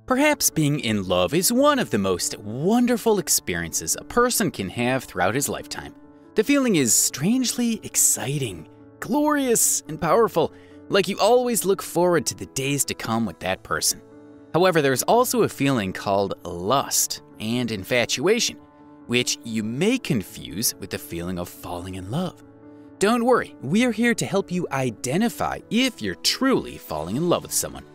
Perhaps being in love is one of the most wonderful experiences a person can have throughout his lifetime. The feeling is strangely exciting, glorious, and powerful, like you always look forward to the days to come with that person. However, there's also a feeling called lust and infatuation, which you may confuse with the feeling of falling in love. Don't worry, we are here to help you identify if you're truly falling in love with someone.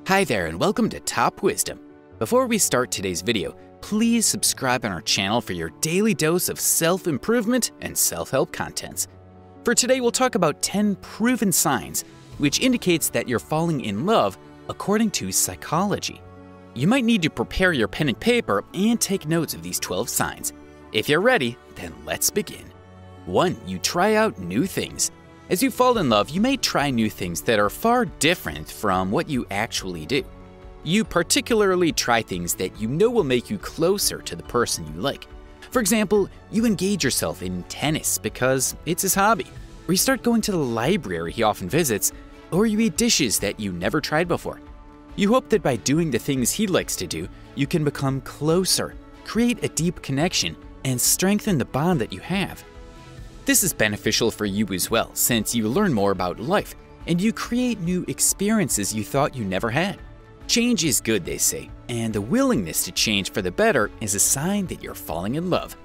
Hi there and welcome to Top Wisdom. Before we start today's video, please subscribe on our channel for your daily dose of self-improvement and self-help contents. For today, we'll talk about 10 proven signs which indicates that you're falling in love according to psychology. You might need to prepare your pen and paper and take notes of these 12 signs. If you're ready, then let's begin. 1. You try out new things. As you fall in love, you may try new things that are far different from what you actually do. You particularly try things that you know will make you closer to the person you like. For example, you engage yourself in tennis because it's his hobby, or you start going to the library he often visits, or you eat dishes that you never tried before. You hope that by doing the things he likes to do, you can become closer, create a deep connection, and strengthen the bond that you have. This is beneficial for you as well, since you learn more about life and you create new experiences you thought you never had. Change is good, they say, and the willingness to change for the better is a sign that you're falling in love.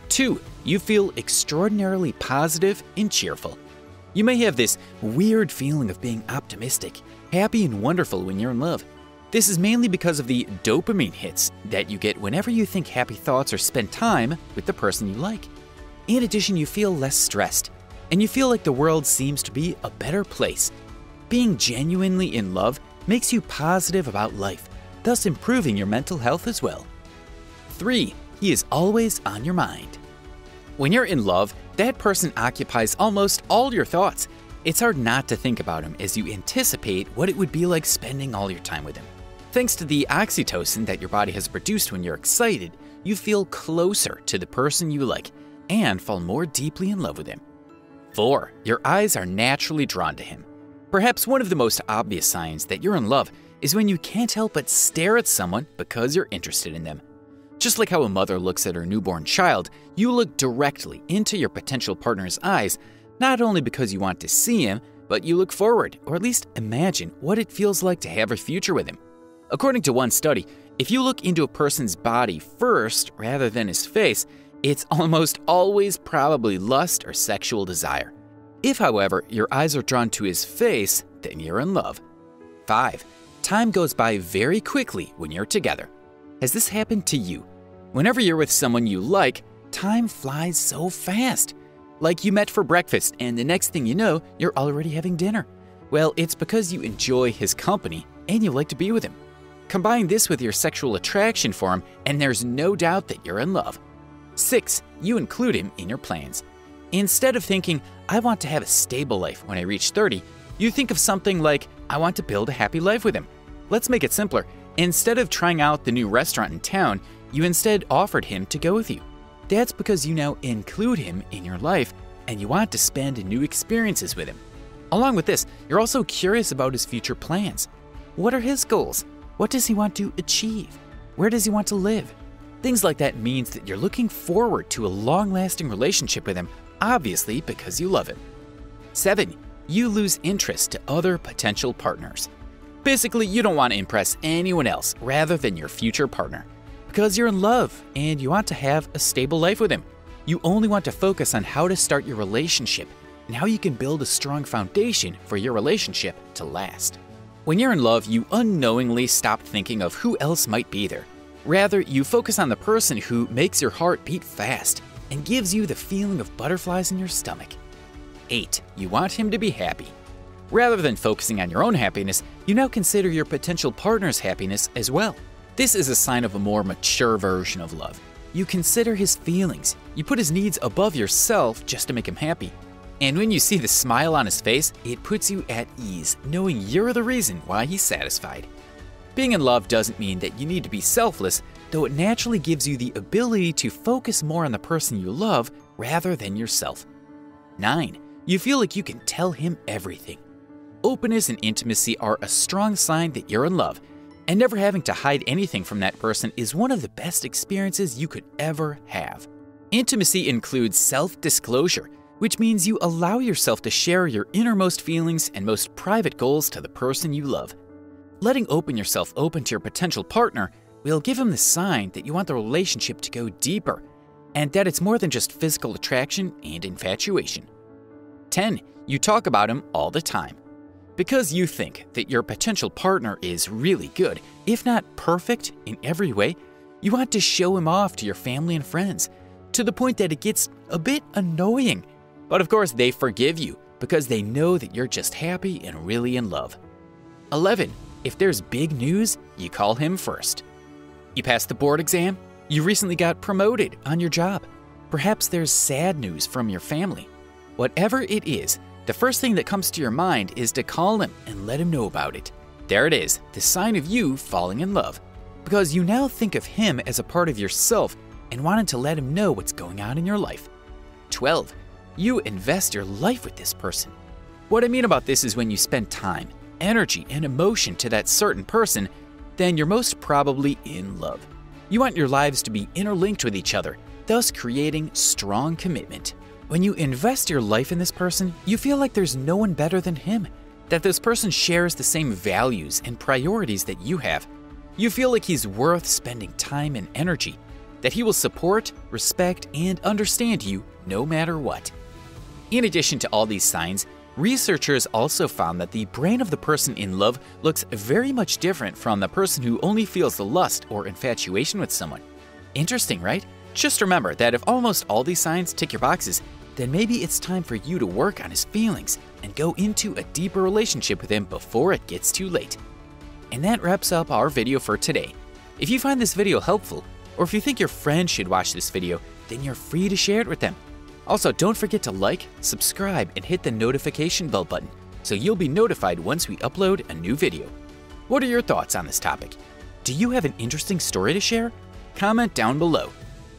2. You feel extraordinarily positive and cheerful. You may have this weird feeling of being optimistic, happy, and wonderful when you're in love. This is mainly because of the dopamine hits that you get whenever you think happy thoughts or spend time with the person you like. In addition, you feel less stressed, and you feel like the world seems to be a better place. Being genuinely in love makes you positive about life, thus improving your mental health as well. 3. He is always on your mind. When you're in love, that person occupies almost all your thoughts. It's hard not to think about him as you anticipate what it would be like spending all your time with him. Thanks to the oxytocin that your body has produced when you're excited, you feel closer to the person you like and fall more deeply in love with him. 4. Your eyes are naturally drawn to him. Perhaps one of the most obvious signs that you're in love is when you can't help but stare at someone because you're interested in them. Just like how a mother looks at her newborn child, you look directly into your potential partner's eyes, not only because you want to see him, but you look forward, or at least imagine what it feels like to have a future with him. According to one study, if you look into a person's body first rather than his face, it's almost always probably lust or sexual desire. If, however, your eyes are drawn to his face, then you're in love. 5. Time goes by very quickly when you're together. Has this happened to you? Whenever you're with someone you like, time flies so fast. Like you met for breakfast and the next thing you know, you're already having dinner. Well, it's because you enjoy his company and you like to be with him. Combine this with your sexual attraction for him and there's no doubt that you're in love. 6. You include him in your plans. Instead of thinking, I want to have a stable life when I reach 30, you think of something like, I want to build a happy life with him. Let's make it simpler. Instead of trying out the new restaurant in town, you instead offered him to go with you. That's because you now include him in your life and you want to spend new experiences with him. Along with this, you're also curious about his future plans. What are his goals? What does he want to achieve? Where does he want to live? Things like that means that you're looking forward to a long-lasting relationship with him, obviously because you love him. 7. You lose interest to other potential partners. Basically, you don't want to impress anyone else rather than your future partner. Because you're in love and you want to have a stable life with him. You only want to focus on how to start your relationship and how you can build a strong foundation for your relationship to last. When you're in love, you unknowingly stop thinking of who else might be there. Rather, you focus on the person who makes your heart beat fast and gives you the feeling of butterflies in your stomach. 8. You want him to be happy. Rather than focusing on your own happiness, you now consider your potential partner's happiness as well. This is a sign of a more mature version of love. You consider his feelings. You put his needs above yourself just to make him happy. And when you see the smile on his face, it puts you at ease, knowing you're the reason why he's satisfied. Being in love doesn't mean that you need to be selfless, though it naturally gives you the ability to focus more on the person you love rather than yourself. 9. You feel like you can tell him everything. Openness and intimacy are a strong sign that you're in love. And never having to hide anything from that person is one of the best experiences you could ever have. Intimacy includes self-disclosure, which means you allow yourself to share your innermost feelings and most private goals to the person you love. Letting yourself open to your potential partner will give him the sign that you want the relationship to go deeper and that it's more than just physical attraction and infatuation. 10. You talk about him all the time. Because you think that your potential partner is really good, if not perfect in every way, you want to show him off to your family and friends, to the point that it gets a bit annoying. But of course, they forgive you because they know that you're just happy and really in love. 11. If there's big news, you call him first. You passed the board exam, you recently got promoted on your job. Perhaps there's sad news from your family. Whatever it is, the first thing that comes to your mind is to call him and let him know about it. There it is, the sign of you falling in love, because you now think of him as a part of yourself and wanted to let him know what's going on in your life. 12. You invest your life with this person. What I mean about this is when you spend time, energy, and emotion to that certain person, then you're most probably in love. You want your lives to be interlinked with each other, thus creating strong commitment. When you invest your life in this person, you feel like there's no one better than him, that this person shares the same values and priorities that you have. You feel like he's worth spending time and energy, that he will support, respect, and understand you no matter what. In addition to all these signs, researchers also found that the brain of the person in love looks very much different from the person who only feels the lust or infatuation with someone. Interesting, right? Just remember that if almost all these signs tick your boxes, then maybe it's time for you to work on his feelings and go into a deeper relationship with him before it gets too late. And that wraps up our video for today. If you find this video helpful, or if you think your friends should watch this video, then you're free to share it with them. Also, don't forget to like, subscribe, and hit the notification bell button so you'll be notified once we upload a new video. What are your thoughts on this topic? Do you have an interesting story to share? Comment down below.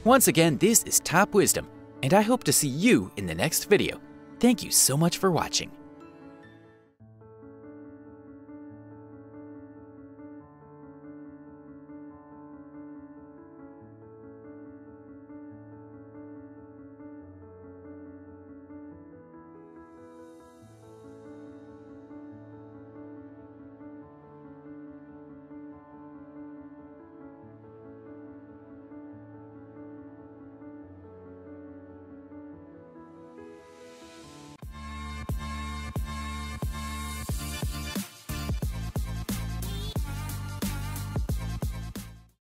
Once again, this is Top Wisdom, and I hope to see you in the next video. Thank you so much for watching.